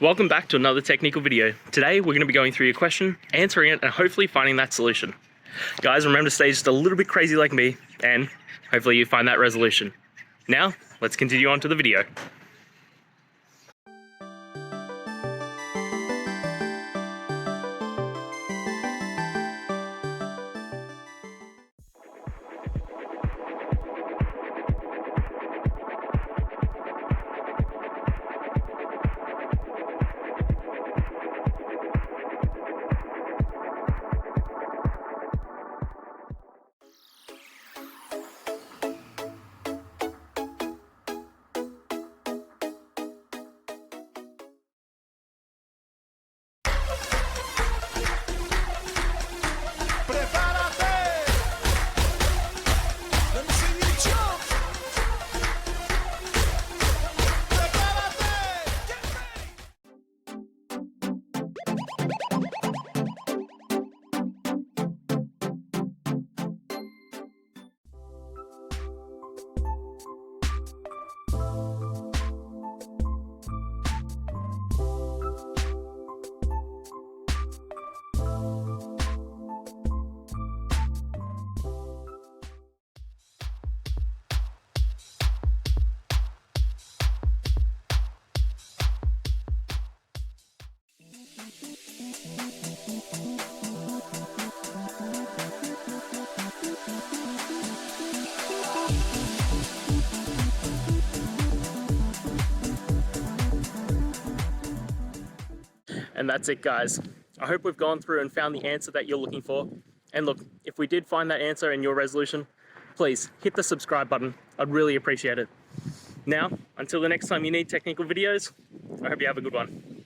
Welcome back to another technical video. Today we're going to be going through your question, answering it, and hopefully finding that solution. Guys, remember to stay just a little bit crazy like me, and hopefully you find that resolution. Now, let's continue on to the video. And that's it, guys. I hope we've gone through and found the answer that you're looking for. And look, if we did find that answer in your resolution, please hit the subscribe button. I'd really appreciate it. Now, until the next time you need technical videos, I hope you have a good one.